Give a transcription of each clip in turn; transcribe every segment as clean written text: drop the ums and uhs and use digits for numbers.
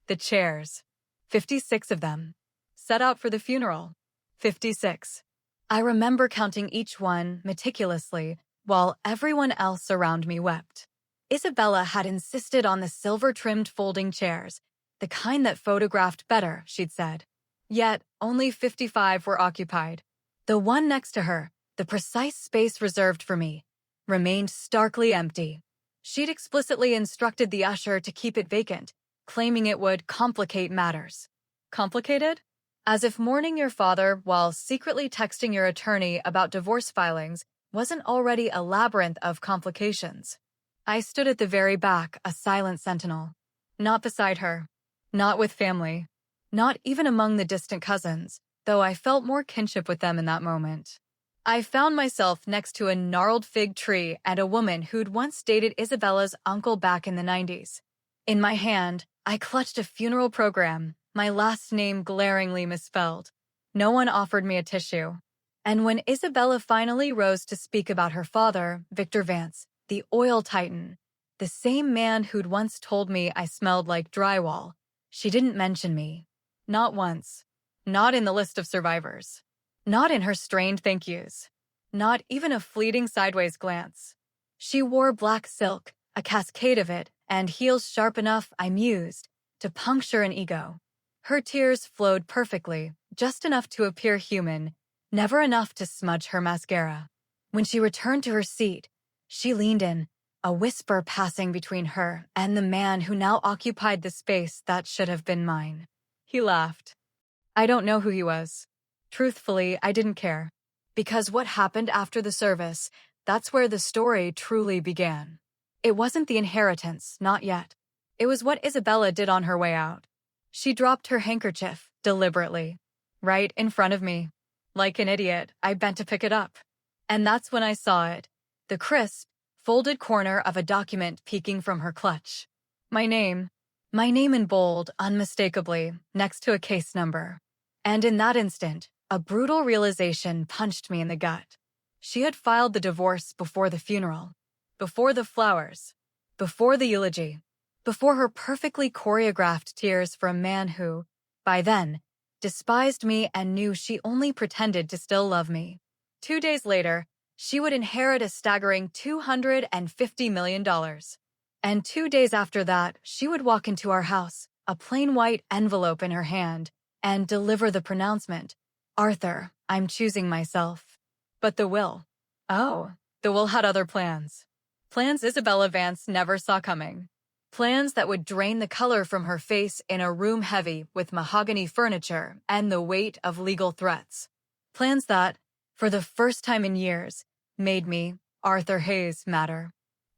The chairs. 56 of them. Set out for the funeral. 56. I remember counting each one meticulously while everyone else around me wept. Isabella had insisted on the silver-trimmed folding chairs, the kind that photographed better, she'd said. Yet, only 55 were occupied. The one next to her, the precise space reserved for me, remained starkly empty. She'd explicitly instructed the usher to keep it vacant, claiming it would complicate matters. Complicated? As if mourning your father while secretly texting your attorney about divorce filings wasn't already a labyrinth of complications. I stood at the very back, a silent sentinel. Not beside her. Not with family. Not even among the distant cousins, though I felt more kinship with them in that moment. I found myself next to a gnarled fig tree and a woman who'd once dated Isabella's uncle back in the 90s. In my hand, I clutched a funeral program, my last name glaringly misspelled. No one offered me a tissue. And when Isabella finally rose to speak about her father, Victor Vance, the oil titan, the same man who'd once told me I smelled like drywall, she didn't mention me. Not once. Not in the list of survivors. Not in her strained thank yous. Not even a fleeting sideways glance. She wore black silk, a cascade of it, and heels sharp enough, I mused, to puncture an ego. Her tears flowed perfectly, just enough to appear human, never enough to smudge her mascara. When she returned to her seat, she leaned in, a whisper passing between her and the man who now occupied the space that should have been mine. He laughed. I don't know who he was. Truthfully, I didn't care. Because what happened after the service, that's where the story truly began. It wasn't the inheritance, not yet. It was what Isabella did on her way out. She dropped her handkerchief, deliberately, right in front of me. Like an idiot, I bent to pick it up. And that's when I saw it, the crisp, folded corner of a document peeking from her clutch. My name in bold, unmistakably, next to a case number. And in that instant, a brutal realization punched me in the gut. She had filed the divorce before the funeral, before the flowers, before the eulogy, before her perfectly choreographed tears for a man who, by then, despised me and knew she only pretended to still love me. 2 days later, she would inherit a staggering $250 million. And 2 days after that, she would walk into our house, a plain white envelope in her hand, and deliver the pronouncement, Arthur, I'm choosing myself. But the will. Oh, the will had other plans. Plans Isabella Vance never saw coming. Plans that would drain the color from her face in a room heavy with mahogany furniture and the weight of legal threats. Plans that, for the first time in years, made me, Arthur Hayes, matter.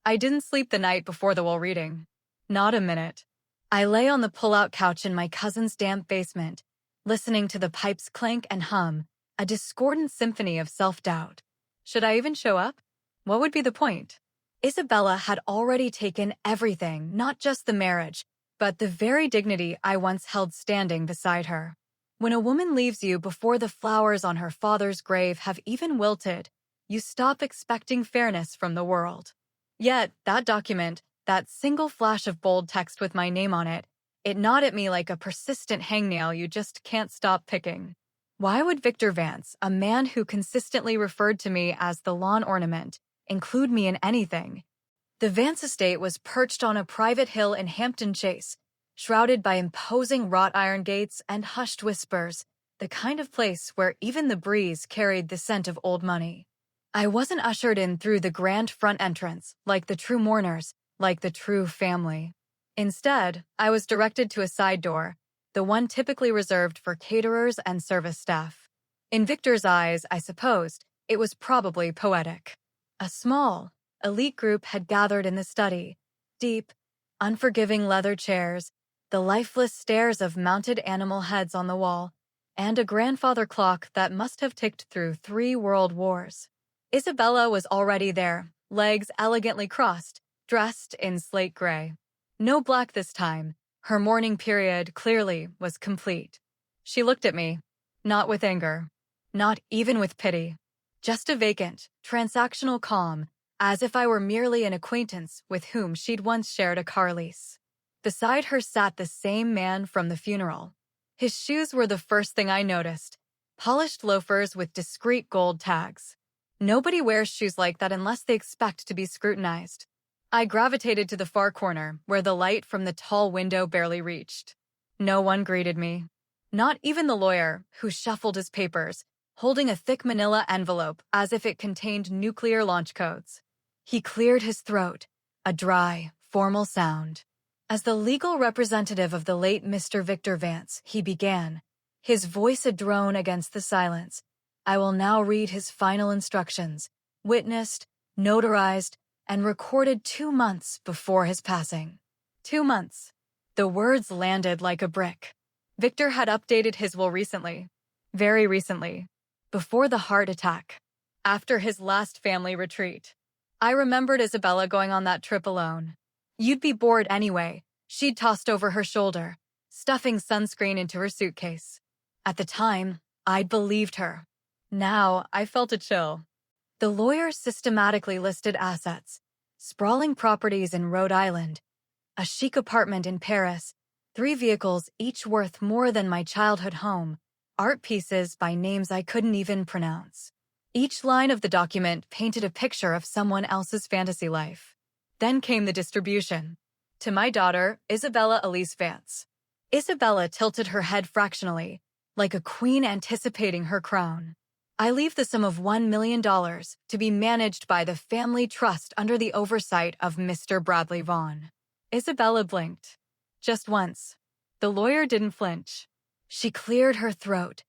I didn't sleep the night before the will reading. Not a minute. I lay on the pull-out couch in my cousin's damp basement, listening to the pipes clank and hum, a discordant symphony of self-doubt. Should I even show up? What would be the point? Isabella had already taken everything, not just the marriage, but the very dignity I once held standing beside her. When a woman leaves you before the flowers on her father's grave have even wilted, you stop expecting fairness from the world. Yet, that document, that single flash of bold text with my name on it, it gnawed at me like a persistent hangnail you just can't stop picking. Why would Victor Vance, a man who consistently referred to me as the lawn ornament, include me in anything? The Vance estate was perched on a private hill in Hampton Chase, shrouded by imposing wrought iron gates and hushed whispers, the kind of place where even the breeze carried the scent of old money. I wasn't ushered in through the grand front entrance, like the true mourners, like the true family. Instead, I was directed to a side door, the one typically reserved for caterers and service staff. In Victor's eyes, I supposed, it was probably poetic. A small, elite group had gathered in the study, deep, unforgiving leather chairs, the lifeless stares of mounted animal heads on the wall, and a grandfather clock that must have ticked through 3 world wars. Isabella was already there, legs elegantly crossed, dressed in slate gray. No black this time. Her mourning period, clearly, was complete. She looked at me, not with anger, not even with pity, just a vacant, transactional calm, as if I were merely an acquaintance with whom she'd once shared a car lease. Beside her sat the same man from the funeral. His shoes were the first thing I noticed, polished loafers with discreet gold tags. Nobody wears shoes like that unless they expect to be scrutinized. I gravitated to the far corner, where the light from the tall window barely reached. No one greeted me. Not even the lawyer, who shuffled his papers, holding a thick manila envelope as if it contained nuclear launch codes. He cleared his throat, a dry, formal sound. As the legal representative of the late Mr. Victor Vance, he began, his voice a drone against the silence. I will now read his final instructions, witnessed, notarized, and recorded 2 months before his passing. 2 months. The words landed like a brick. Victor had updated his will recently. Very recently. Before the heart attack. After his last family retreat. I remembered Isabella going on that trip alone. You'd be bored anyway, she'd tossed over her shoulder, stuffing sunscreen into her suitcase. At the time, I'd believed her. Now, I felt a chill. The lawyer systematically listed assets, sprawling properties in Rhode Island, a chic apartment in Paris, 3 vehicles each worth more than my childhood home, art pieces by names I couldn't even pronounce. Each line of the document painted a picture of someone else's fantasy life. Then came the distribution. To my daughter, Isabella Elise Vance. Isabella tilted her head fractionally, like a queen anticipating her crown. I leave the sum of $1 million to be managed by the family trust under the oversight of Mr. Bradley Vaughn. Isabella blinked. Just once. The lawyer didn't flinch. She cleared her throat,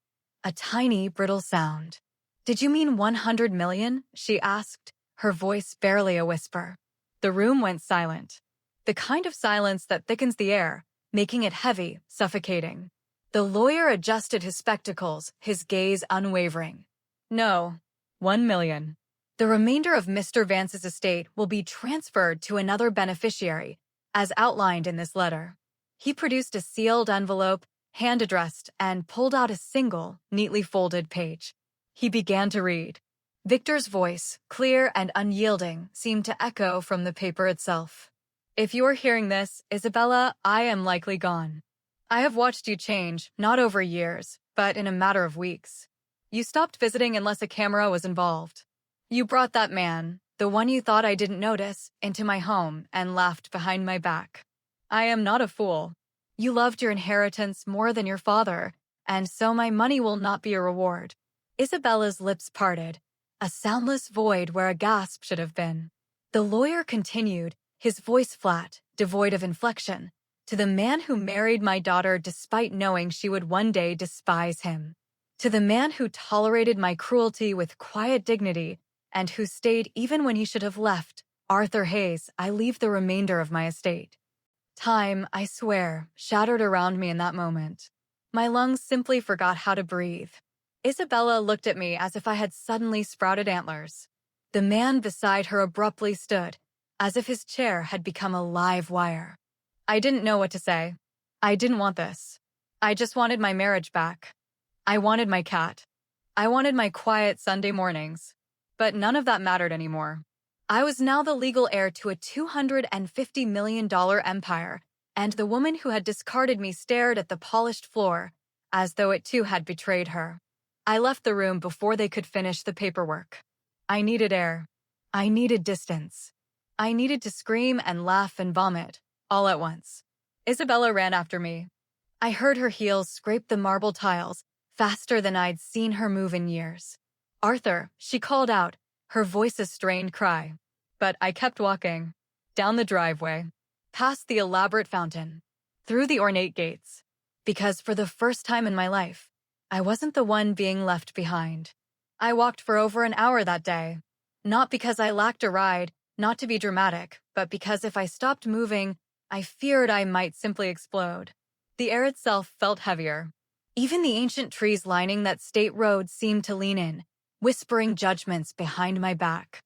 a tiny, brittle sound. Did you mean 100 million? She asked, her voice barely a whisper. The room went silent. The kind of silence that thickens the air, making it heavy, suffocating. The lawyer adjusted his spectacles, his gaze unwavering. No, 1 million. The remainder of Mr. Vance's estate will be transferred to another beneficiary, as outlined in this letter. He produced a sealed envelope, hand-addressed, and pulled out a single, neatly folded page. He began to read. Victor's voice, clear and unyielding, seemed to echo from the paper itself. If you are hearing this, Isabella, I am likely gone. I have watched you change, not over years, but in a matter of weeks. You stopped visiting unless a camera was involved. You brought that man, the one you thought I didn't notice, into my home and laughed behind my back. I am not a fool. You loved your inheritance more than your father, and so my money will not be a reward. Isabella's lips parted, a soundless void where a gasp should have been. The lawyer continued, his voice flat, devoid of inflection, to the man who married my daughter despite knowing she would one day despise him. To the man who tolerated my cruelty with quiet dignity and who stayed even when he should have left, Arthur Hayes, I leave the remainder of my estate. Time, I swear, shattered around me in that moment. My lungs simply forgot how to breathe. Isabella looked at me as if I had suddenly sprouted antlers. The man beside her abruptly stood, as if his chair had become a live wire. I didn't know what to say. I didn't want this. I just wanted my marriage back. I wanted my cat. I wanted my quiet Sunday mornings. But none of that mattered anymore. I was now the legal heir to a $250 million empire, and the woman who had discarded me stared at the polished floor, as though it too had betrayed her. I left the room before they could finish the paperwork. I needed air. I needed distance. I needed to scream and laugh and vomit, all at once. Isabella ran after me. I heard her heels scrape the marble tiles, faster than I'd seen her move in years. Arthur, she called out, her voice a strained cry. But I kept walking. Down the driveway. Past the elaborate fountain. Through the ornate gates. Because for the first time in my life, I wasn't the one being left behind. I walked for over an hour that day. Not because I lacked a ride, not to be dramatic, but because if I stopped moving, I feared I might simply explode. The air itself felt heavier. Even the ancient trees lining that state road seemed to lean in, whispering judgments behind my back.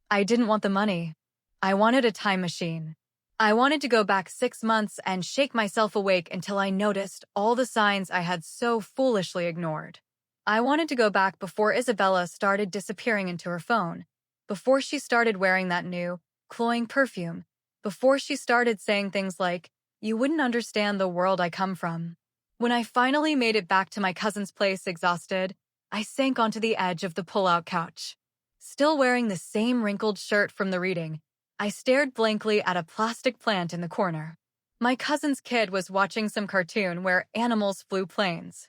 I didn't want the money. I wanted a time machine. I wanted to go back 6 months and shake myself awake until I noticed all the signs I had so foolishly ignored. I wanted to go back before Isabella started disappearing into her phone, before she started wearing that new, cloying perfume, before she started saying things like, You wouldn't understand the world I come from. When I finally made it back to my cousin's place exhausted, I sank onto the edge of the pull-out couch. Still wearing the same wrinkled shirt from the reading, I stared blankly at a plastic plant in the corner. My cousin's kid was watching some cartoon where animals flew planes.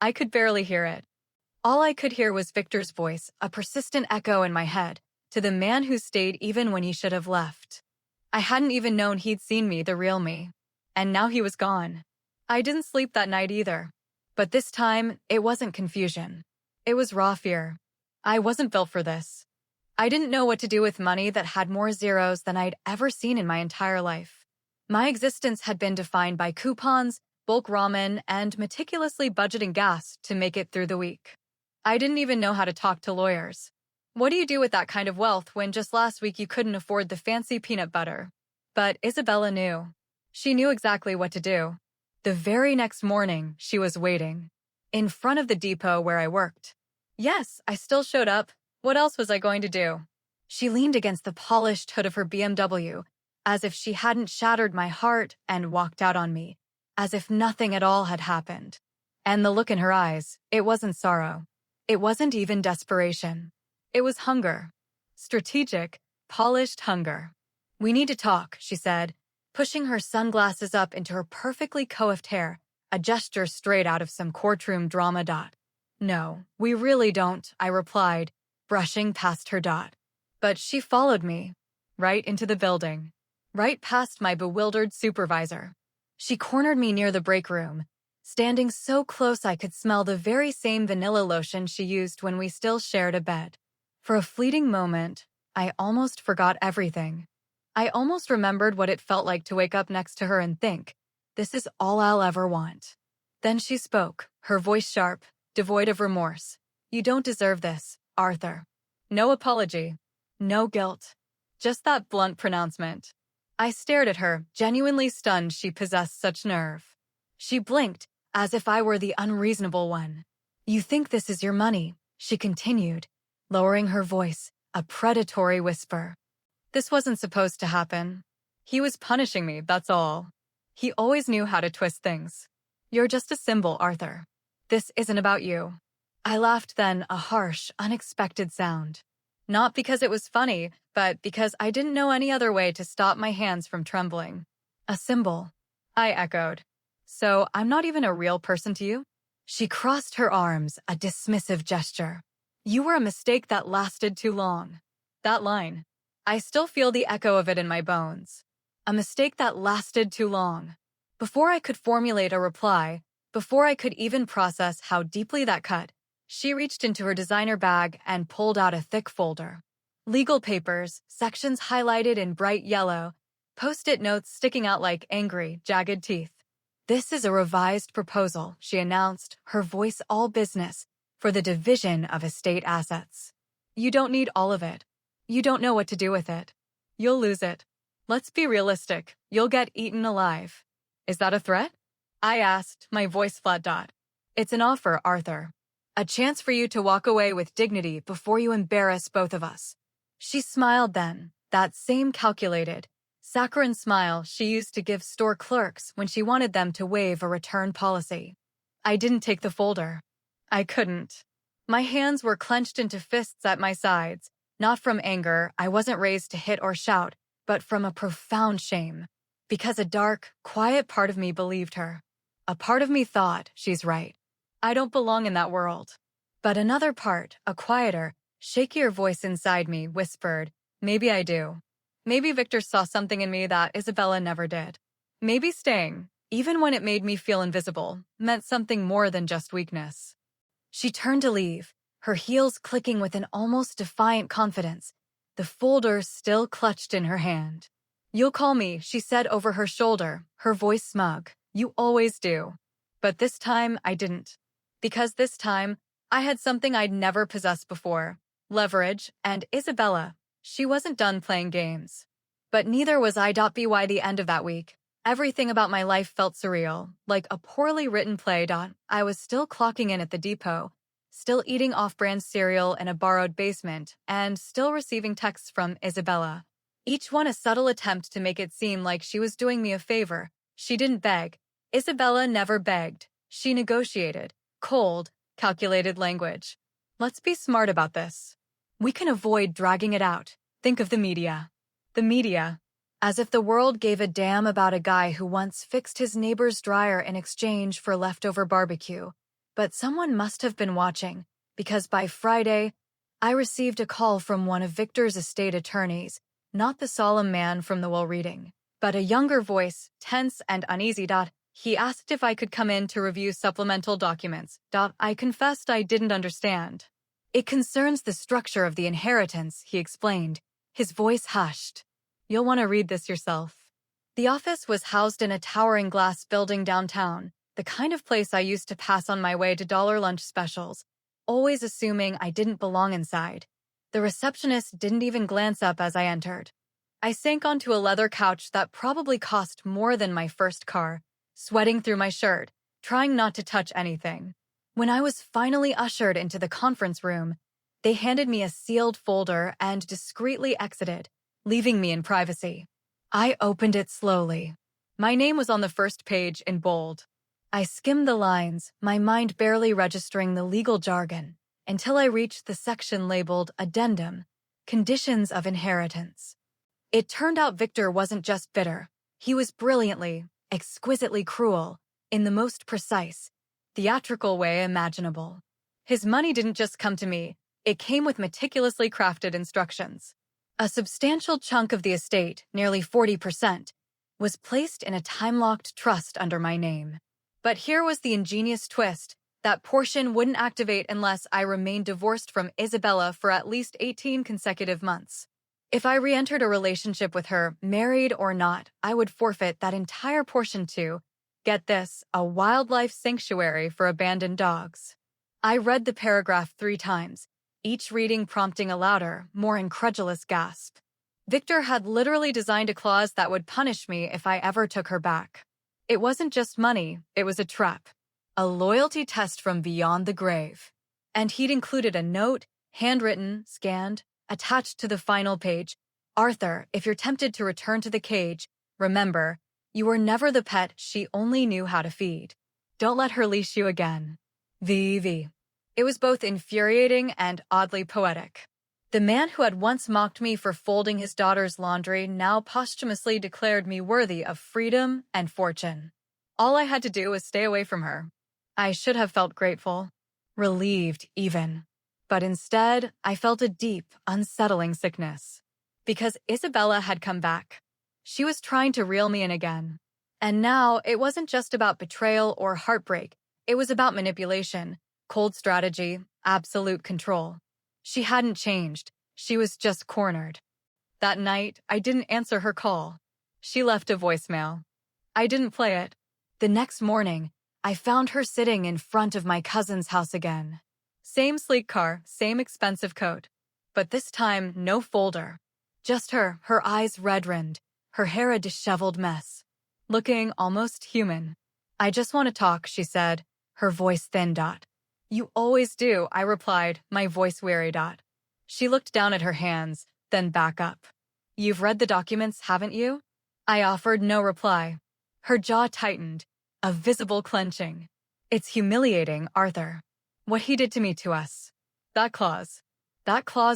I could barely hear it. All I could hear was Victor's voice, a persistent echo in my head, to the man who stayed even when he should have left. I hadn't even known he'd seen me, the real me. And now he was gone. I didn't sleep that night either. But this time, it wasn't confusion. It was raw fear. I wasn't built for this. I didn't know what to do with money that had more zeros than I'd ever seen in my entire life. My existence had been defined by coupons, bulk ramen, and meticulously budgeting gas to make it through the week. I didn't even know how to talk to lawyers. What do you do with that kind of wealth when just last week you couldn't afford the fancy peanut butter? But Isabella knew. She knew exactly what to do. The very next morning, she was waiting. In front of the depot where I worked. Yes, I still showed up. What else was I going to do? She leaned against the polished hood of her BMW, as if she hadn't shattered my heart, and walked out on me, as if nothing at all had happened. And the look in her eyes, it wasn't sorrow. It wasn't even desperation. It was hunger. Strategic, polished hunger. "We need to talk," she said, pushing her sunglasses up into her perfectly coiffed hair, a gesture straight out of some courtroom drama. "No, we really don't," I replied, brushing past her. But she followed me, right into the building, right past my bewildered supervisor. She cornered me near the break room, standing so close I could smell the very same vanilla lotion she used when we still shared a bed. For a fleeting moment, I almost forgot everything. I almost remembered what it felt like to wake up next to her and think, this is all I'll ever want. Then she spoke, her voice sharp, devoid of remorse. "You don't deserve this, Arthur." No apology. No guilt. Just that blunt pronouncement. I stared at her, genuinely stunned she possessed such nerve. She blinked, as if I were the unreasonable one. "You think this is your money," she continued, lowering her voice, a predatory whisper. This wasn't supposed to happen. He was punishing me, that's all. He always knew how to twist things. "You're just a symbol, Arthur. This isn't about you." I laughed then, a harsh, unexpected sound. Not because it was funny, but because I didn't know any other way to stop my hands from trembling. "A symbol," I echoed. "So I'm not even a real person to you?" She crossed her arms, a dismissive gesture. "You were a mistake that lasted too long." That line. I still feel the echo of it in my bones. A mistake that lasted too long. Before I could formulate a reply, before I could even process how deeply that cut, she reached into her designer bag and pulled out a thick folder. Legal papers, sections highlighted in bright yellow, post-it notes sticking out like angry, jagged teeth. "This is a revised proposal," she announced, her voice all business, "for the division of estate assets. You don't need all of it. You don't know what to do with it. You'll lose it. Let's be realistic. You'll get eaten alive." "Is that a threat?" I asked, my voice flat. "It's an offer, Arthur. A chance for you to walk away with dignity before you embarrass both of us." She smiled then, that same calculated, saccharine smile she used to give store clerks when she wanted them to waive a return policy. I didn't take the folder. I couldn't. My hands were clenched into fists at my sides, not from anger, I wasn't raised to hit or shout, but from a profound shame. Because a dark, quiet part of me believed her. A part of me thought, she's right. I don't belong in that world. But another part, a quieter, shakier voice inside me, whispered, maybe I do. Maybe Victor saw something in me that Isabella never did. Maybe staying, even when it made me feel invisible, meant something more than just weakness. She turned to leave, her heels clicking with an almost defiant confidence, the folder still clutched in her hand. "You'll call me," she said over her shoulder, her voice smug. "You always do." But this time, I didn't. Because this time, I had something I'd never possessed before. Leverage, and Isabella. She wasn't done playing games. But neither was I. By the end of that week, everything about my life felt surreal, like a poorly written play. I was still clocking in at the depot, still eating off-brand cereal in a borrowed basement, and still receiving texts from Isabella. Each one a subtle attempt to make it seem like she was doing me a favor, She didn't beg. Isabella never begged. She negotiated. Cold, calculated language. Let's be smart about this. We can avoid dragging it out. Think of the media. The media. As if the world gave a damn about a guy who once fixed his neighbor's dryer in exchange for leftover barbecue. But someone must have been watching, because by Friday, I received a call from one of Victor's estate attorneys, not the solemn man from the will reading, but a younger voice, tense and uneasy. He asked if I could come in to review supplemental documents. I confessed I didn't understand. It concerns the structure of the inheritance, he explained, his voice hushed. You'll want to read this yourself. The office was housed in a towering glass building downtown, the kind of place I used to pass on my way to dollar lunch specials, always assuming I didn't belong inside. The receptionist didn't even glance up as I entered. I sank onto a leather couch that probably cost more than my first car, sweating through my shirt, trying not to touch anything. When I was finally ushered into the conference room, they handed me a sealed folder and discreetly exited, leaving me in privacy. I opened it slowly. My name was on the first page in bold. I skimmed the lines, my mind barely registering the legal jargon, until I reached the section labeled Addendum, Conditions of Inheritance. It turned out Victor wasn't just bitter. He was brilliantly, exquisitely cruel, in the most precise, theatrical way imaginable. His money didn't just come to me, it came with meticulously crafted instructions. A substantial chunk of the estate, nearly 40%, was placed in a time-locked trust under my name. But here was the ingenious twist. That portion wouldn't activate unless I remained divorced from Isabella for at least 18 consecutive months. If I re-entered a relationship with her, married or not, I would forfeit that entire portion to, get this, a wildlife sanctuary for abandoned dogs. I read the paragraph 3 times, each reading prompting a louder, more incredulous gasp. Victor had literally designed a clause that would punish me if I ever took her back. It wasn't just money, it was a trap. A loyalty test from beyond the grave. And he'd included a note, handwritten, scanned, attached to the final page. Arthur, if you're tempted to return to the cage, remember, you were never the pet she only knew how to feed. Don't let her leash you again. V.V. It was both infuriating and oddly poetic. The man who had once mocked me for folding his daughter's laundry now posthumously declared me worthy of freedom and fortune. All I had to do was stay away from her. I should have felt grateful, relieved even. But instead, I felt a deep, unsettling sickness. Because Isabella had come back. She was trying to reel me in again. And now, it wasn't just about betrayal or heartbreak. It was about manipulation, cold strategy, absolute control. She hadn't changed. She was just cornered. That night, I didn't answer her call. She left a voicemail. I didn't play it. The next morning, I found her sitting in front of my cousin's house again. Same sleek car, same expensive coat. But this time, no folder. Just her eyes red-rimmed, her hair a disheveled mess. Looking almost human. I just want to talk, she said, her voice thin. You always do, I replied, my voice weary. She looked down at her hands, then back up. You've read the documents, haven't you? I offered no reply. Her jaw tightened, a visible clenching. It's humiliating, Arthur. What he did to me to us. That clause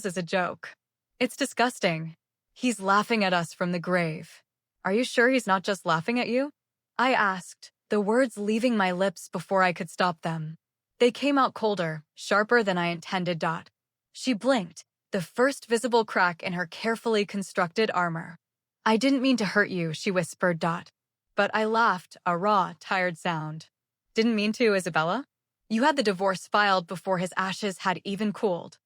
is a joke. It's disgusting. He's laughing at us from the grave. Are you sure he's not just laughing at you? I asked, the words leaving my lips before I could stop them. They came out colder, sharper than I intended. She blinked, the first visible crack in her carefully constructed armor. I didn't mean to hurt you, she whispered. But I laughed, a raw, tired sound. Didn't mean to, Isabella? You had the divorce filed before his ashes had even cooled.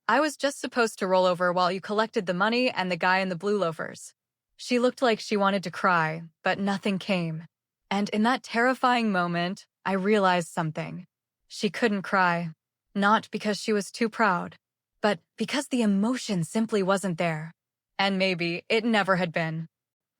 I was just supposed to roll over while you collected the money and the guy in the blue loafers. She looked like she wanted to cry, but nothing came. And in that terrifying moment, I realized something. She couldn't cry. Not because she was too proud, but because the emotion simply wasn't there. And maybe it never had been.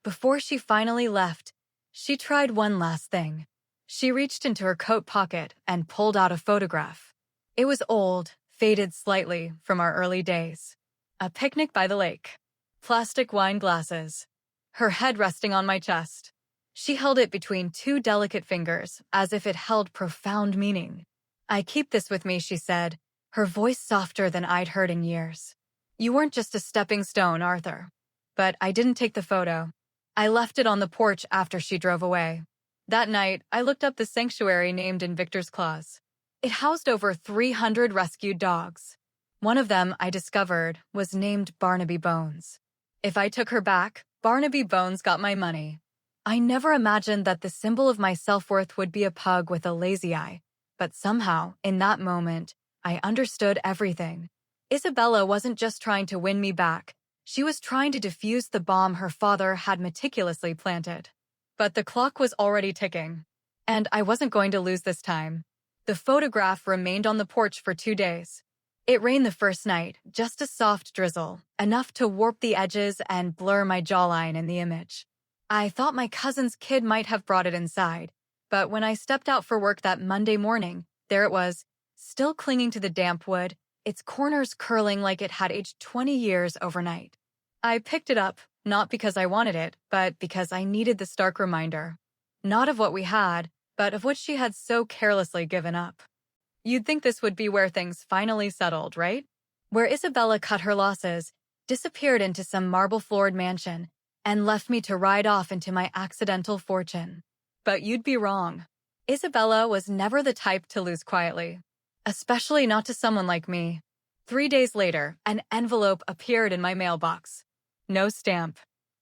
Before she finally left, she tried one last thing. She reached into her coat pocket and pulled out a photograph. It was old, faded slightly from our early days. A picnic by the lake. Plastic wine glasses. Her head resting on my chest. She held it between two delicate fingers, as if it held profound meaning. "I keep this with me," she said, her voice softer than I'd heard in years. "You weren't just a stepping stone, Arthur." But I didn't take the photo. I left it on the porch after she drove away. That night, I looked up the sanctuary named in Victor's claws. It housed over 300 rescued dogs. One of them, I discovered, was named Barnaby Bones. If I took her back, Barnaby Bones got my money. I never imagined that the symbol of my self-worth would be a pug with a lazy eye. But somehow, in that moment, I understood everything. Isabella wasn't just trying to win me back. She was trying to defuse the bomb her father had meticulously planted. But the clock was already ticking. And I wasn't going to lose this time. The photograph remained on the porch for 2 days. It rained the first night, just a soft drizzle, enough to warp the edges and blur my jawline in the image. I thought my cousin's kid might have brought it inside, but when I stepped out for work that Monday morning, there it was, still clinging to the damp wood, its corners curling like it had aged 20 years overnight. I picked it up, not because I wanted it, but because I needed the stark reminder. Not of what we had, but of what she had so carelessly given up. You'd think this would be where things finally settled, right? Where Isabella cut her losses, disappeared into some marble-floored mansion, and left me to ride off into my accidental fortune. But you'd be wrong. Isabella was never the type to lose quietly, especially not to someone like me. 3 days later, an envelope appeared in my mailbox. No stamp.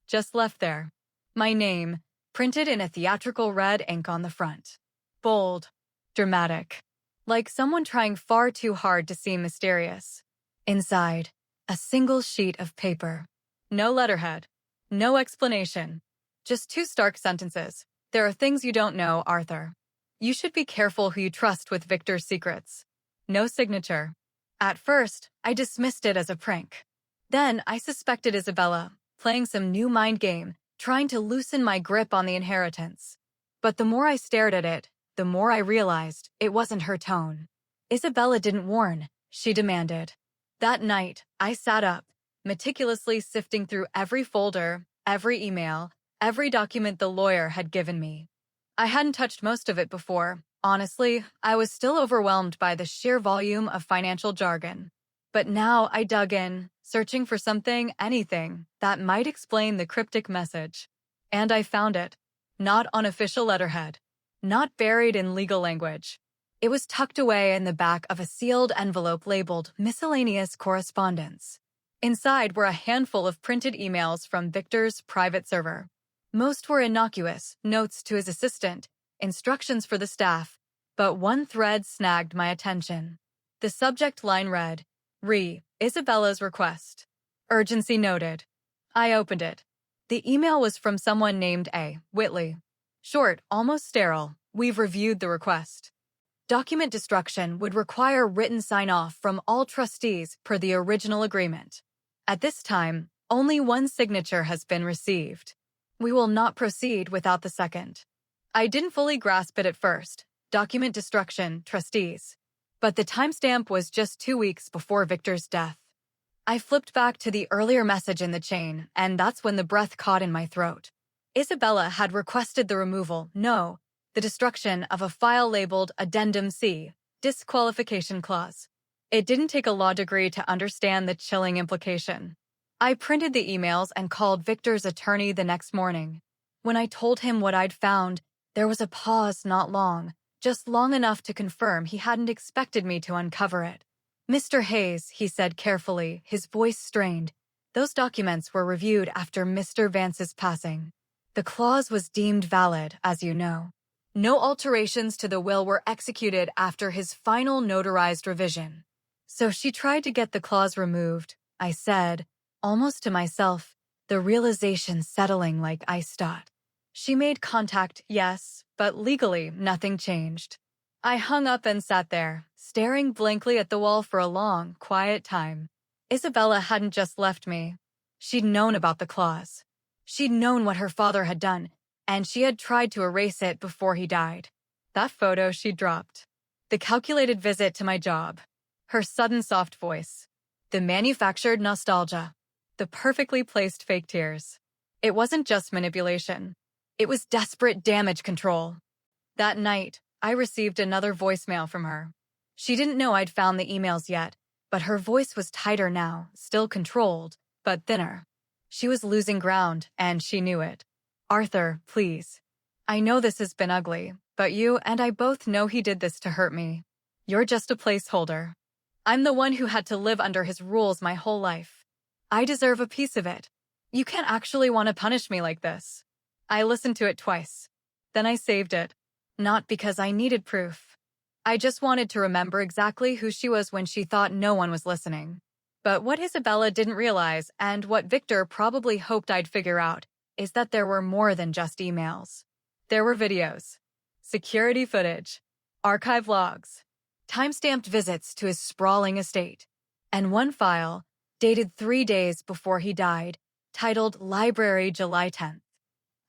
Just left there. My name, printed in a theatrical red ink on the front. Bold. Dramatic. Like someone trying far too hard to seem mysterious. Inside, a single sheet of paper. No letterhead. No explanation. Just 2 stark sentences. "There are things you don't know, Arthur. You should be careful who you trust with Victor's secrets." No signature. At first, I dismissed it as a prank. Then I suspected Isabella, playing some new mind game, trying to loosen my grip on the inheritance. But the more I stared at it, the more I realized it wasn't her tone. Isabella didn't warn, she demanded. That night, I sat up, meticulously sifting through every folder, every email, every document the lawyer had given me. I hadn't touched most of it before. Honestly, I was still overwhelmed by the sheer volume of financial jargon. But now I dug in, searching for something, anything, that might explain the cryptic message. And I found it. Not on official letterhead. Not buried in legal language. It was tucked away in the back of a sealed envelope labeled Miscellaneous Correspondence. Inside were a handful of printed emails from Victor's private server. Most were innocuous, notes to his assistant, instructions for the staff, but one thread snagged my attention. The subject line read, Isabella's request. Urgency noted. I opened it. The email was from someone named A. Whitley. Short, almost sterile. We've reviewed the request. Document destruction would require written sign-off from all trustees per the original agreement. At this time, only one signature has been received. We will not proceed without the second. I didn't fully grasp it at first. Document destruction, trustees. But the timestamp was just 2 weeks before Victor's death. I flipped back to the earlier message in the chain, and that's when the breath caught in my throat. Isabella had requested the removal, the destruction of a file labeled Addendum C, disqualification clause. It didn't take a law degree to understand the chilling implication. I printed the emails and called Victor's attorney the next morning. When I told him what I'd found, there was a pause not long, just long enough to confirm he hadn't expected me to uncover it. "Mr. Hayes," he said carefully, his voice strained, "those documents were reviewed after Mr. Vance's passing. The clause was deemed valid, as you know. No alterations to the will were executed after his final notarized revision. So she tried to get the clause removed," I said, almost to myself, the realization settling like ice dot. She made contact, yes, but legally nothing changed. I hung up and sat there, staring blankly at the wall for a long, quiet time. Isabella hadn't just left me. She'd known about the clause. She'd known what her father had done, and she had tried to erase it before he died. That photo she dropped. The calculated visit to my job. Her sudden soft voice. The manufactured nostalgia. The perfectly placed fake tears. It wasn't just manipulation. It was desperate damage control. That night, I received another voicemail from her. She didn't know I'd found the emails yet, but her voice was tighter now, still controlled, but thinner. She was losing ground, and she knew it. Arthur, please. I know this has been ugly, but you and I both know he did this to hurt me. You're just a placeholder. I'm the one who had to live under his rules my whole life. I deserve a piece of it. You can't actually want to punish me like this. I listened to it twice. Then I saved it. Not because I needed proof. I just wanted to remember exactly who she was when she thought no one was listening. But what Isabella didn't realize, and what Victor probably hoped I'd figure out, is that there were more than just emails. There were videos, security footage, archive logs, time-stamped visits to his sprawling estate, and one file, dated 3 days before he died, titled Library July 10th.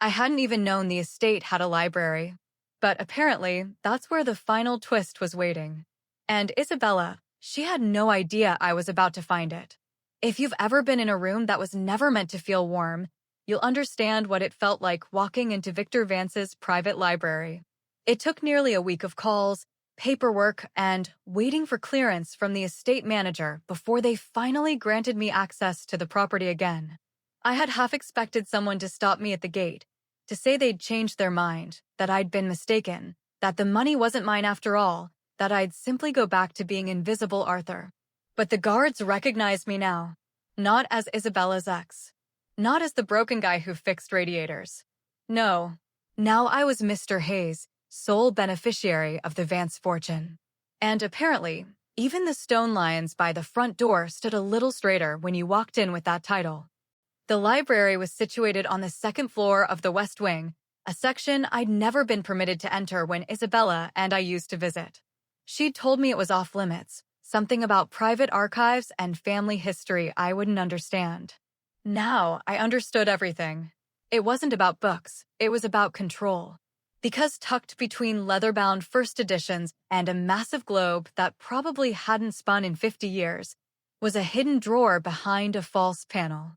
I hadn't even known the estate had a library, but apparently that's where the final twist was waiting. And Isabella, she had no idea I was about to find it. If you've ever been in a room that was never meant to feel warm, you'll understand what it felt like walking into Victor Vance's private library. It took nearly a week of calls, paperwork, and waiting for clearance from the estate manager before they finally granted me access to the property again. I had half expected someone to stop me at the gate, to say they'd changed their mind, that I'd been mistaken, that the money wasn't mine after all, that I'd simply go back to being invisible Arthur. But the guards recognized me now, not as Isabella's ex, not as the broken guy who fixed radiators. No, now I was Mr. Hayes, sole beneficiary of the Vance fortune. And apparently, even the stone lions by the front door stood a little straighter when you walked in with that title. The library was situated on the second floor of the West Wing, a section I'd never been permitted to enter when Isabella and I used to visit. She'd told me it was off limits, something about private archives and family history I wouldn't understand. Now I understood everything. It wasn't about books, it was about control. Because tucked between leather-bound first editions and a massive globe that probably hadn't spun in 50 years, was a hidden drawer behind a false panel.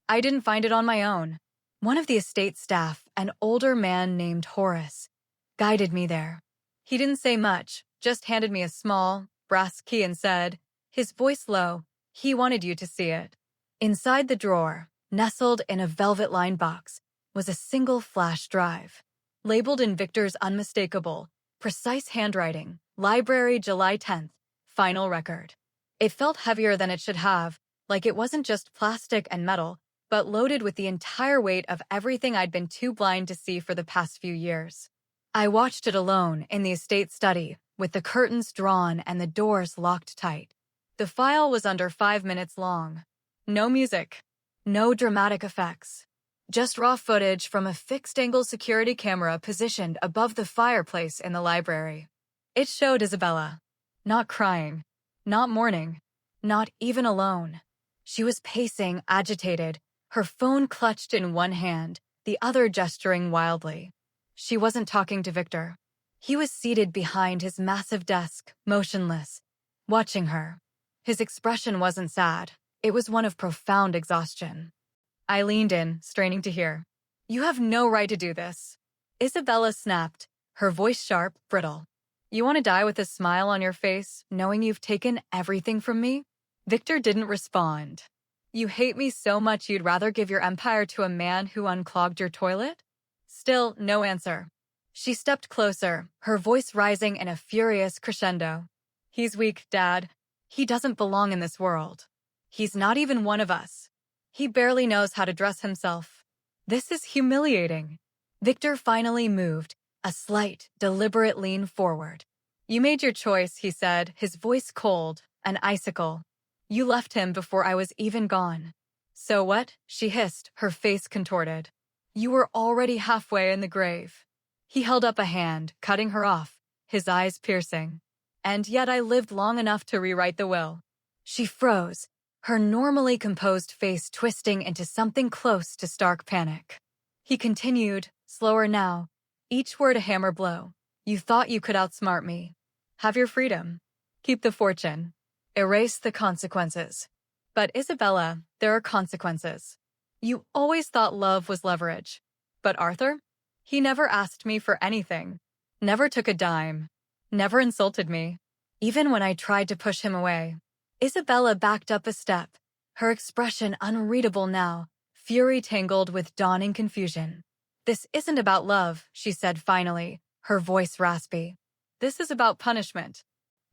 I didn't find it on my own. One of the estate staff, an older man named Horace, guided me there. He didn't say much, just handed me a small, brass key and said, his voice low, he wanted you to see it. Inside the drawer, nestled in a velvet-lined box, was a single flash drive. Labeled in Victor's unmistakable, precise handwriting, Library July 10th, final record. It felt heavier than it should have, like it wasn't just plastic and metal, but loaded with the entire weight of everything I'd been too blind to see for the past few years. I watched it alone in the estate study, with the curtains drawn and the doors locked tight. The file was under 5 minutes long. No music, no dramatic effects. Just raw footage from a fixed-angle security camera positioned above the fireplace in the library. It showed Isabella. Not crying, not mourning, not even alone. She was pacing, agitated, her phone clutched in one hand, the other gesturing wildly. She wasn't talking to Victor. He was seated behind his massive desk, motionless, watching her. His expression wasn't sad. It was one of profound exhaustion. I leaned in, straining to hear. You have no right to do this. Isabella snapped, her voice sharp, brittle. You want to die with a smile on your face, knowing you've taken everything from me? Victor didn't respond. You hate me so much you'd rather give your empire to a man who unclogged your toilet? Still, no answer. She stepped closer, her voice rising in a furious crescendo. He's weak, Dad. He doesn't belong in this world. He's not even one of us. He barely knows how to dress himself. This is humiliating. Victor finally moved, a slight, deliberate lean forward. You made your choice, he said, his voice cold, an icicle. You left him before I was even gone. So what? She hissed, her face contorted. You were already halfway in the grave. He held up a hand, cutting her off, his eyes piercing. And yet I lived long enough to rewrite the will. She froze, her normally composed face twisting into something close to stark panic. He continued, slower now, each word a hammer blow. You thought you could outsmart me. Have your freedom. Keep the fortune. Erase the consequences. But Isabella, there are consequences. You always thought love was leverage. But Arthur? He never asked me for anything, never took a dime, never insulted me, even when I tried to push him away. Isabella backed up a step, her expression unreadable now, fury tangled with dawning confusion. "This isn't about love," she said finally, her voice raspy. "This is about punishment."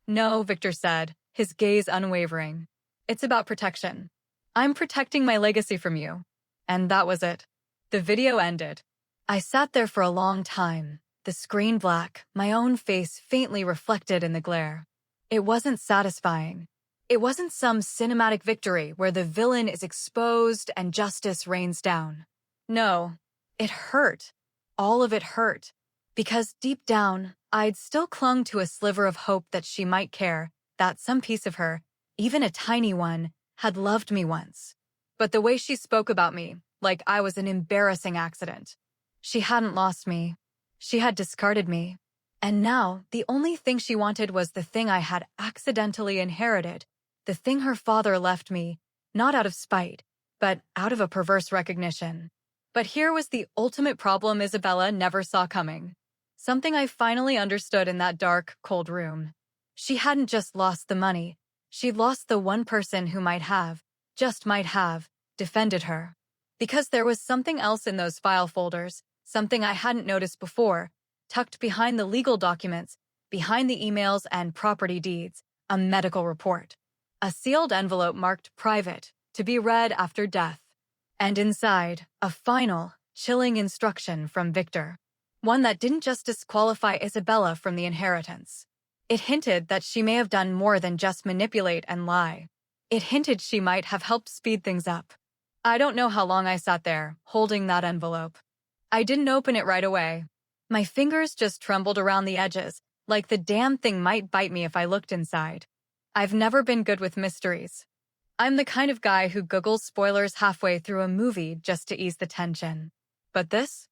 "No," Victor said, his gaze unwavering. "It's about protection. I'm protecting my legacy from you." And that was it. The video ended. I sat there for a long time, the screen black, my own face faintly reflected in the glare. It wasn't satisfying. It wasn't some cinematic victory where the villain is exposed and justice rains down. No, it hurt. All of it hurt. Because deep down, I'd still clung to a sliver of hope that she might care, that some piece of her, even a tiny one, had loved me once. But the way she spoke about me, like I was an embarrassing accident. She hadn't lost me. She had discarded me. And now, the only thing she wanted was the thing I had accidentally inherited, the thing her father left me, not out of spite, but out of a perverse recognition. But here was the ultimate problem Isabella never saw coming. Something I finally understood in that dark, cold room. She hadn't just lost the money. She'd lost the one person who might have, just might have, defended her. Because there was something else in those file folders, something I hadn't noticed before, tucked behind the legal documents, behind the emails and property deeds, a medical report. A sealed envelope marked private, to be read after death. And inside, a final, chilling instruction from Victor. One that didn't just disqualify Isabella from the inheritance. It hinted that she may have done more than just manipulate and lie. It hinted she might have helped speed things up. I don't know how long I sat there, holding that envelope. I didn't open it right away. My fingers just trembled around the edges, like the damn thing might bite me if I looked inside. I've never been good with mysteries. I'm the kind of guy who Googles spoilers halfway through a movie just to ease the tension. But this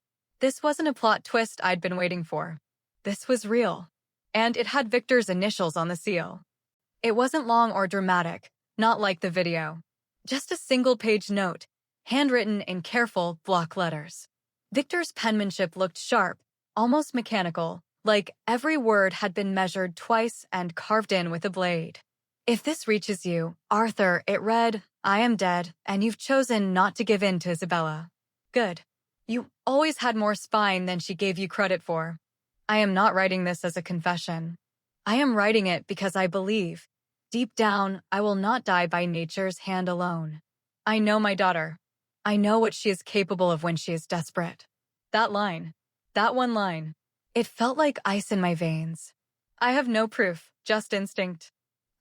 wasn't a plot twist I'd been waiting for. This was real. And it had Victor's initials on the seal. It wasn't long or dramatic, not like the video. Just a single-page note, handwritten in careful block letters. Victor's penmanship looked sharp, almost mechanical, like every word had been measured twice and carved in with a blade. "If this reaches you, Arthur," it read, "I am dead, and you've chosen not to give in to Isabella. Good. You always had more spine than she gave you credit for. I am not writing this as a confession. I am writing it because I believe, deep down, I will not die by nature's hand alone. I know my daughter. I know what she is capable of when she is desperate." That line, that one line, it felt like ice in my veins. I have no proof, just instinct.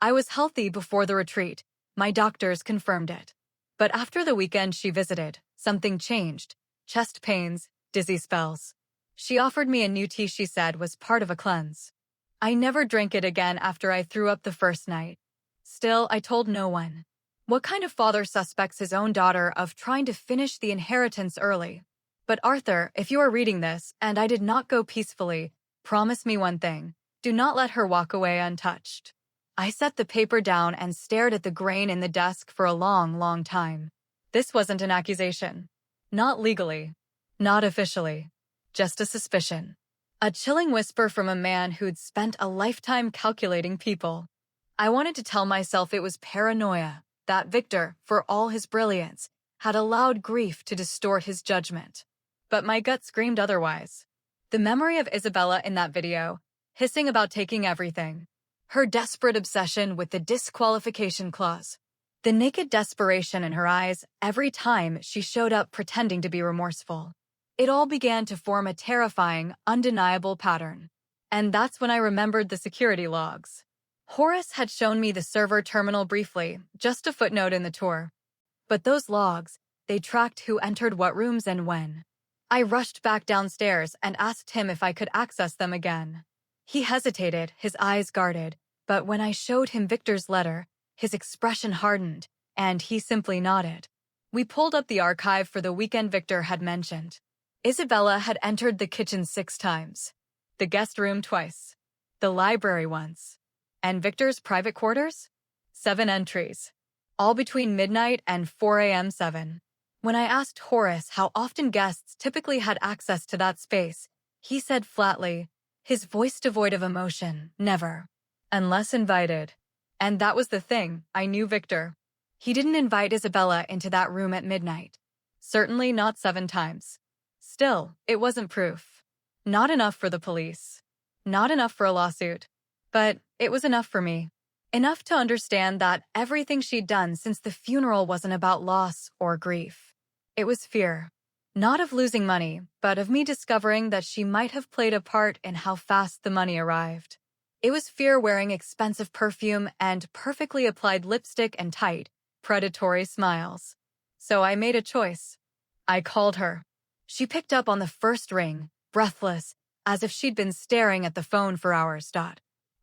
I was healthy before the retreat. My doctors confirmed it. But after the weekend she visited, something changed. Chest pains, dizzy spells. She offered me a new tea she said was part of a cleanse. I never drank it again after I threw up the first night. Still, I told no one. What kind of father suspects his own daughter of trying to finish the inheritance early? But Arthur, if you are reading this, and I did not go peacefully, promise me one thing. Do not let her walk away untouched. I set the paper down and stared at the grain in the desk for a long, long time. This wasn't an accusation. Not legally. Not officially. Just a suspicion. A chilling whisper from a man who'd spent a lifetime calculating people. I wanted to tell myself it was paranoia, that Victor, for all his brilliance, had allowed grief to distort his judgment. But my gut screamed otherwise. The memory of Isabella in that video, hissing about taking everything. Her desperate obsession with the disqualification clause. The naked desperation in her eyes every time she showed up pretending to be remorseful. It all began to form a terrifying, undeniable pattern. And that's when I remembered the security logs. Horace had shown me the server terminal briefly, just a footnote in the tour. But those logs, they tracked who entered what rooms and when. I rushed back downstairs and asked him if I could access them again. He hesitated, his eyes guarded, but when I showed him Victor's letter, his expression hardened, and he simply nodded. We pulled up the archive for the weekend Victor had mentioned. Isabella had entered the kitchen 6 times, the guest room twice, the library once, and Victor's private quarters? 7 entries, all between midnight and 4 a.m. 7. When I asked Horace how often guests typically had access to that space, he said flatly, his voice devoid of emotion, never. Unless invited. And that was the thing, I knew Victor. He didn't invite Isabella into that room at midnight. Certainly not 7 times. Still, it wasn't proof. Not enough for the police. Not enough for a lawsuit. But it was enough for me. Enough to understand that everything she'd done since the funeral wasn't about loss or grief. It was fear. Not of losing money, but of me discovering that she might have played a part in how fast the money arrived. It was fear wearing expensive perfume and perfectly applied lipstick and tight, predatory smiles. So I made a choice. I called her. She picked up on the first ring, breathless, as if she'd been staring at the phone for hours.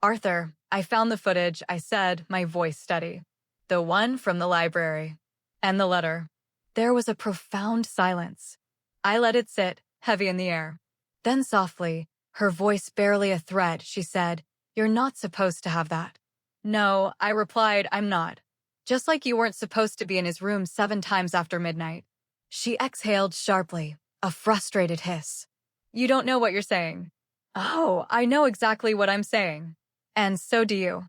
Arthur, I found the footage, I said, my voice steady. The one from the library. And the letter. There was a profound silence. I let it sit, heavy in the air. Then softly, her voice barely a thread, she said, "You're not supposed to have that." "No," I replied, "I'm not. Just like you weren't supposed to be in his room 7 times after midnight." She exhaled sharply, a frustrated hiss. "You don't know what you're saying." "Oh, I know exactly what I'm saying. And so do you."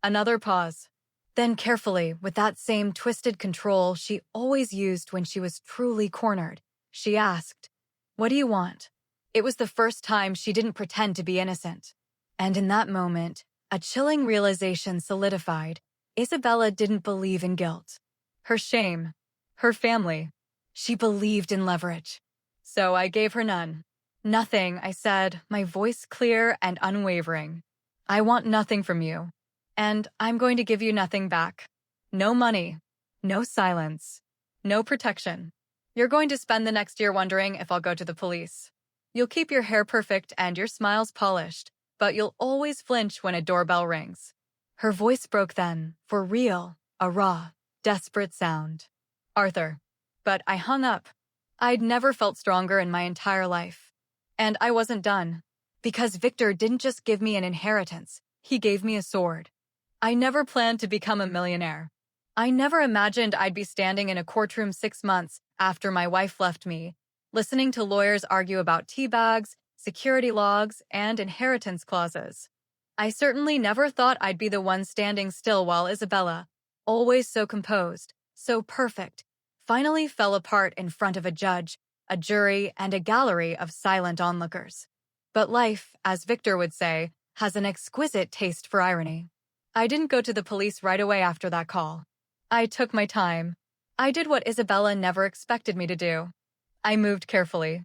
Another pause. Then carefully, with that same twisted control she always used when she was truly cornered, she asked, "What do you want?" It was the first time she didn't pretend to be innocent. And in that moment, a chilling realization solidified. Isabella didn't believe in guilt. Her shame. Her family. She believed in leverage. So I gave her none. "Nothing," I said, my voice clear and unwavering. "I want nothing from you. And I'm going to give you nothing back. No money. No silence. No protection. You're going to spend the next year wondering if I'll go to the police. You'll keep your hair perfect and your smiles polished, but you'll always flinch when a doorbell rings." Her voice broke then, for real, a raw, desperate sound. "Arthur." But I hung up. I'd never felt stronger in my entire life. And I wasn't done. Because Victor didn't just give me an inheritance, he gave me a sword. I never planned to become a millionaire. I never imagined I'd be standing in a courtroom 6 months after my wife left me, listening to lawyers argue about tea bags, security logs, and inheritance clauses. I certainly never thought I'd be the one standing still while Isabella, always so composed, so perfect, finally fell apart in front of a judge, a jury, and a gallery of silent onlookers. But life, as Victor would say, has an exquisite taste for irony. I didn't go to the police right away after that call. I took my time. I did what Isabella never expected me to do. I moved carefully.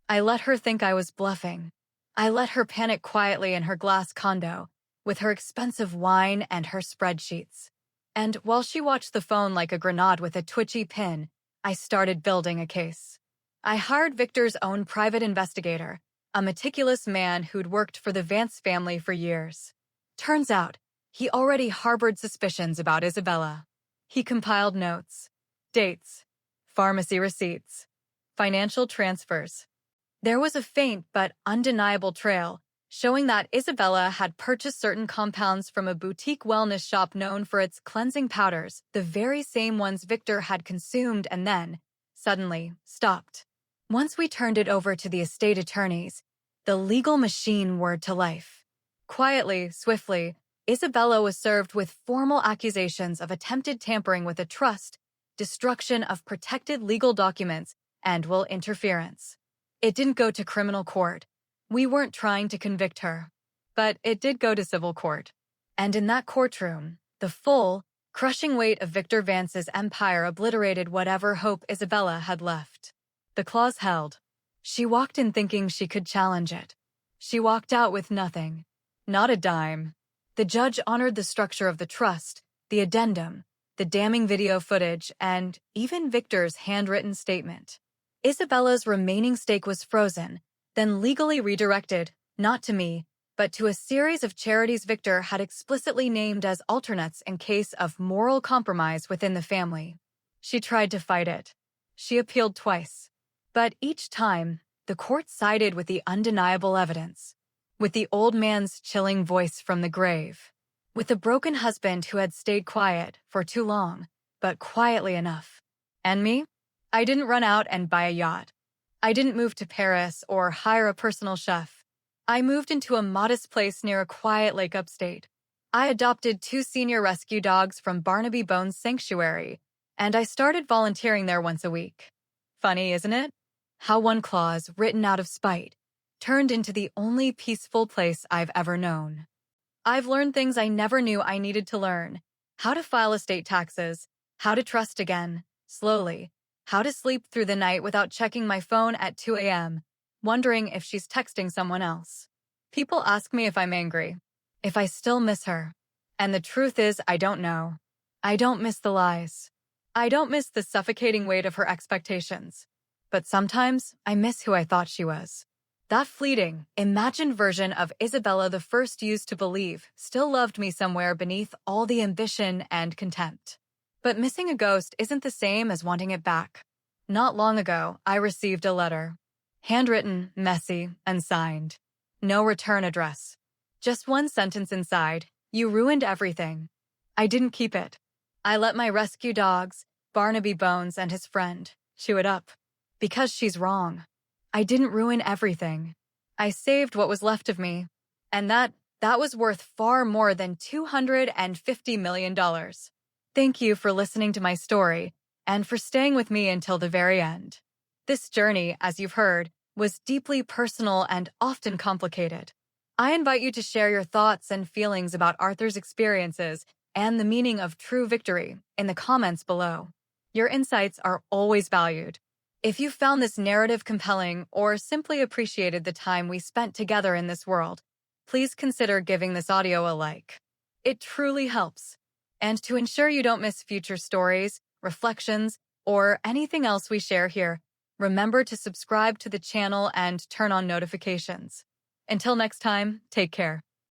I let her think I was bluffing. I let her panic quietly in her glass condo, with her expensive wine and her spreadsheets. And while she watched the phone like a grenade with a twitchy pin, I started building a case. I hired Victor's own private investigator, a meticulous man who'd worked for the Vance family for years. Turns out, he already harbored suspicions about Isabella. He compiled notes, dates, pharmacy receipts, financial transfers. There was a faint but undeniable trail showing that Isabella had purchased certain compounds from a boutique wellness shop known for its cleansing powders, the very same ones Victor had consumed and then, suddenly, stopped. Once we turned it over to the estate attorneys, the legal machine whirred to life. Quietly, swiftly, Isabella was served with formal accusations of attempted tampering with a trust, destruction of protected legal documents, and will interference. It didn't go to criminal court. We weren't trying to convict her. But it did go to civil court. And in that courtroom, the full, crushing weight of Victor Vance's empire obliterated whatever hope Isabella had left. The clause held. She walked in thinking she could challenge it. She walked out with nothing. Not a dime. The judge honored the structure of the trust, the addendum, the damning video footage, and even Victor's handwritten statement. Isabella's remaining stake was frozen, then legally redirected, not to me, but to a series of charities Victor had explicitly named as alternates in case of moral compromise within the family. She tried to fight it. She appealed twice. But each time, the court sided with the undeniable evidence. With the old man's chilling voice from the grave. With the broken husband who had stayed quiet for too long, but quietly enough. And me? I didn't run out and buy a yacht. I didn't move to Paris or hire a personal chef. I moved into a modest place near a quiet lake upstate. I adopted 2 senior rescue dogs from Barnaby Bones Sanctuary, and I started volunteering there once a week. Funny, isn't it? How one clause, written out of spite, turned into the only peaceful place I've ever known. I've learned things I never knew I needed to learn. How to file estate taxes, how to trust again, slowly, how to sleep through the night without checking my phone at 2 a.m., wondering if she's texting someone else. People ask me if I'm angry, if I still miss her. And the truth is, I don't know. I don't miss the lies. I don't miss the suffocating weight of her expectations. But sometimes, I miss who I thought she was. That fleeting, imagined version of Isabella the First used to believe still loved me somewhere beneath all the ambition and contempt. But missing a ghost isn't the same as wanting it back. Not long ago, I received a letter. Handwritten, messy, and signed. No return address. Just one sentence inside, "You ruined everything." I didn't keep it. I let my rescue dogs, Barnaby Bones and his friend, chew it up. Because she's wrong. I didn't ruin everything. I saved what was left of me. And that was worth far more than $250 million. Thank you for listening to my story and for staying with me until the very end. This journey, as you've heard, was deeply personal and often complicated. I invite you to share your thoughts and feelings about Arthur's experiences and the meaning of true victory in the comments below. Your insights are always valued. If you found this narrative compelling or simply appreciated the time we spent together in this world, please consider giving this audio a like. It truly helps. And to ensure you don't miss future stories, reflections, or anything else we share here, remember to subscribe to the channel and turn on notifications. Until next time, take care.